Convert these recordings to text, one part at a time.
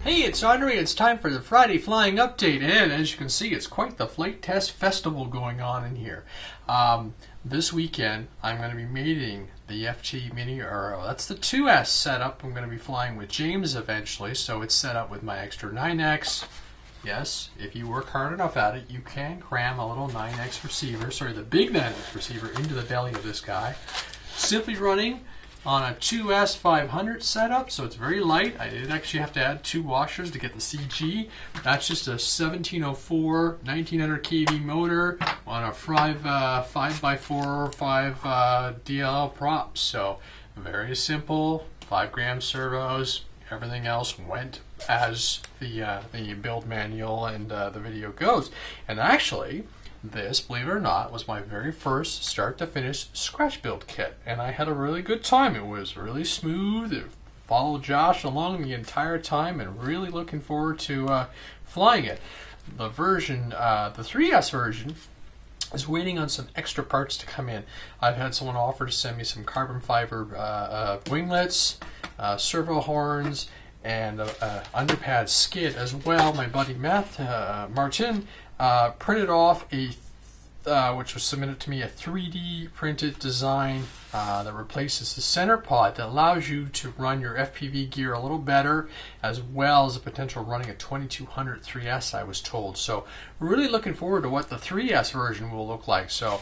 Hey, it's Andre. It's time for the Friday Flying Update, and as you can see, it's quite the flight test festival going on in here. This weekend, I'm going to be meeting the FT Mini Aero. That's the 2S setup. I'm going to be flying with James eventually, so it's set up with my extra 9X. Yes, if you work hard enough at it, you can cram a little 9X receiver, the big 9X receiver, into the belly of this guy. Simply running on a 2S 500 setup, so it's very light. I did actually have to add 2 washers to get the CG. That's just a 1704 1900 kV motor on a 5x4 5 DLL prop. So very simple, 5 gram servos. Everything else went as the build manual and the video goes. And actually, this, believe it or not, was my very first start-to-finish scratch build kit, and I had a really good time. It was really smooth. It followed Josh along the entire time, and really looking forward to flying it. The version, the 3S version, is waiting on some extra parts to come in. I've had someone offer to send me some carbon fiber winglets, servo horns, and underpad skid as well. My buddy Martin printed off which was submitted to me, a 3D printed design that replaces the center pod, that allows you to run your FPV gear a little better, as well as the potential running a 2200 3S, I was told. So really looking forward to what the 3S version will look like. So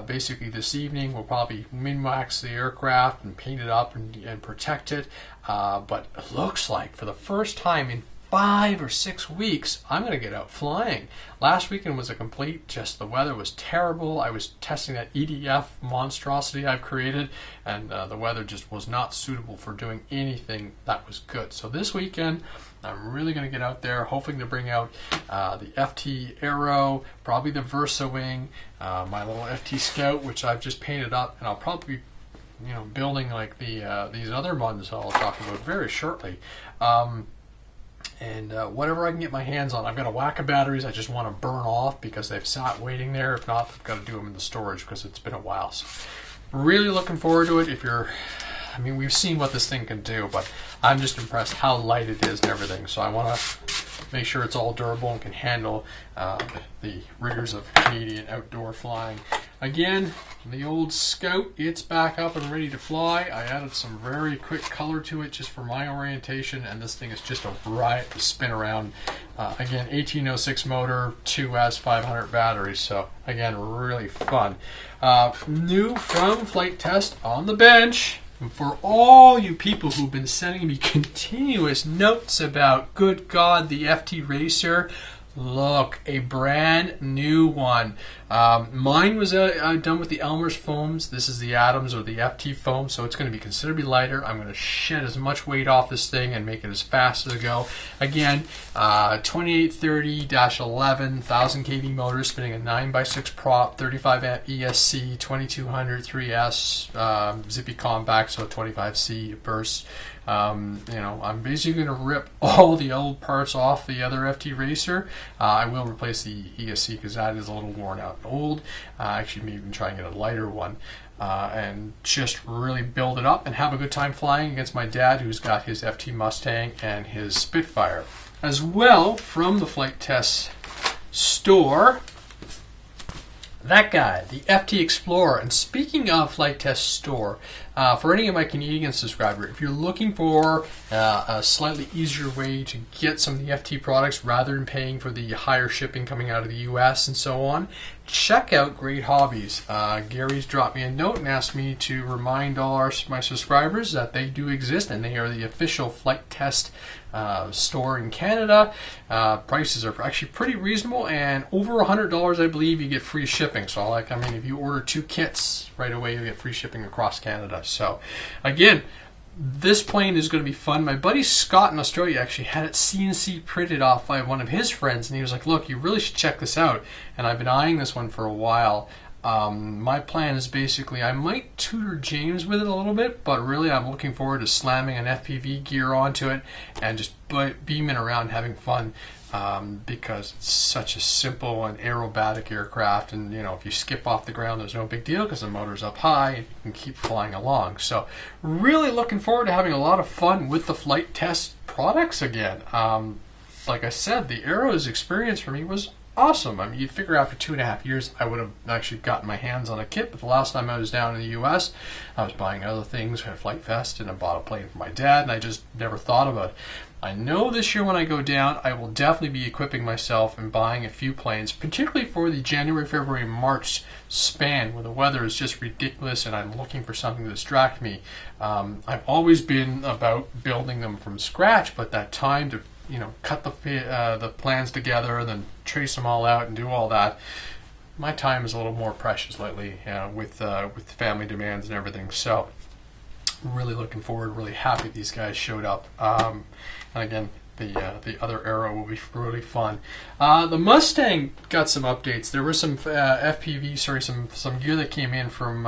basically this evening we'll probably min-wax the aircraft and paint it up and protect it. But it looks like for the first time in 5 or 6 weeks, I'm going to get out flying. Last weekend was a complete, the weather was terrible. I was testing that EDF monstrosity I've created, and the weather just was not suitable for doing anything that was good. So this weekend, I'm really going to get out there, hoping to bring out the FT Aero, probably the Versa Wing, my little FT Scout, which I've just painted up, and I'll probably be building like these other ones I'll talk about very shortly. And whatever I can get my hands on. I've got a whack of batteries I just want to burn off because they've sat waiting there. If not, I've got to do them in the storage because it's been a while. So really looking forward to it. We've seen what this thing can do, but I'm just impressed how light it is and everything. So I want to make sure it's all durable and can handle the rigors of Canadian outdoor flying. Again, the old Scout, it's back up and ready to fly. I added some very quick color to it just for my orientation, and this thing is just a riot to spin around. Again, 1806 motor, 2S 500 batteries, so again, really fun. New from Flight Test on the bench. For all you people who've been sending me continuous notes about, good God, the FT Racer, look, a brand new one. Mine was done with the Elmer's foams. This is the Adams or the FT foam, so it's going to be considerably lighter. I'm going to shed as much weight off this thing and make it as fast as I go. Zippy 2830-11, 1000 kV motor, spinning a 9x6 prop, 35 amp ESC, 2200 3S, zippy compact, so 25C bursts. I'm basically going to rip all the old parts off the other FT Racer. I will replace the ESC because that is a little worn out and old. Actually, maybe even try and get a lighter one. And just really build it up and have a good time flying against my dad, who's got his FT Mustang and his Spitfire. As well, from the Flight Test store, that guy, the FT Explorer. And speaking of Flight Test store, for any of my Canadian subscribers, if you're looking for a slightly easier way to get some of the FT products rather than paying for the higher shipping coming out of the US and so on, check out Great Hobbies. Gary's dropped me a note and asked me to remind all my subscribers that they do exist, and they are the official Flight Test store in Canada. Prices are actually pretty reasonable, and over $100, I believe, you get free shipping. So if you order 2 kits right away, you get free shipping across Canada. So again, this plane is going to be fun. My buddy Scott in Australia actually had it CNC printed off by one of his friends, and he was like, look, you really should check this out. And I've been eyeing this one for a while. My plan is basically I might tutor James with it a little bit, but really I'm looking forward to slamming an FPV gear onto it and just beaming around having fun, because it's such a simple and aerobatic aircraft, and you know, if you skip off the ground there's no big deal because the motor's up high and you can keep flying along. So really looking forward to having a lot of fun with the flight test products again. Like I said, the Arrows experience for me was awesome. I mean, you'd figure after 2.5 years I would have actually gotten my hands on a kit, but the last time I was down in the US I was buying other things at Flight Fest, and I bought a plane for my dad, and I just never thought about it. I know this year when I go down I will definitely be equipping myself and buying a few planes, particularly for the January, February, March span where the weather is just ridiculous and I'm looking for something to distract me. I've always been about building them from scratch, but that time to cut the plans together and then trace them all out and do all that, my time is a little more precious lately, with family demands and everything. So really looking forward, really happy these guys showed up. And again, the other Arrow will be really fun. The Mustang got some updates. There was some some gear that came in from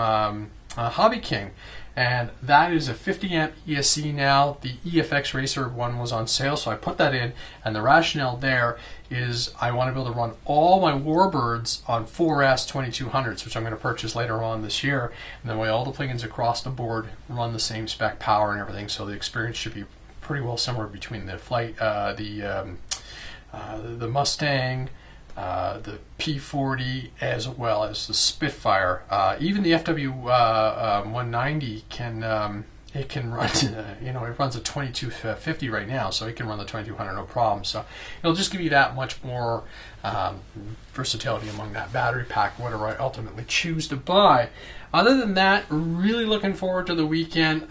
Hobby King, and that is a 50 amp ESC now. The EFX Racer one was on sale, so I put that in, and the rationale there is I want to be able to run all my Warbirds on 4S 2200s, which I'm going to purchase later on this year, and then all the plugins across the board run the same spec power and everything, so the experience should be pretty well similar between the the Mustang, the P-40, as well as the Spitfire. Even the FW-190 can it can run it runs a 2250 right now, so it can run the 2200 no problem. So it'll just give you that much more versatility among that battery pack, whatever I ultimately choose to buy. Other than that, really looking forward to the weekend.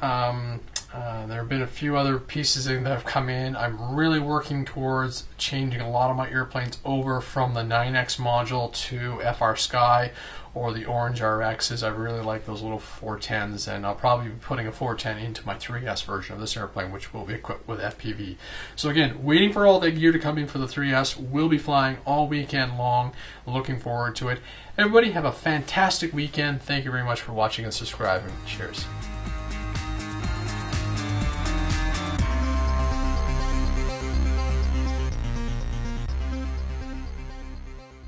There have been a few other pieces that have come in. I'm really working towards changing a lot of my airplanes over from the 9X module to FR Sky or the Orange RXs. I really like those little 410s, and I'll probably be putting a 410 into my 3S version of this airplane, which will be equipped with FPV. So again, waiting for all that gear to come in for the 3S. We'll be flying all weekend long. Looking forward to it. Everybody have a fantastic weekend. Thank you very much for watching and subscribing. Cheers.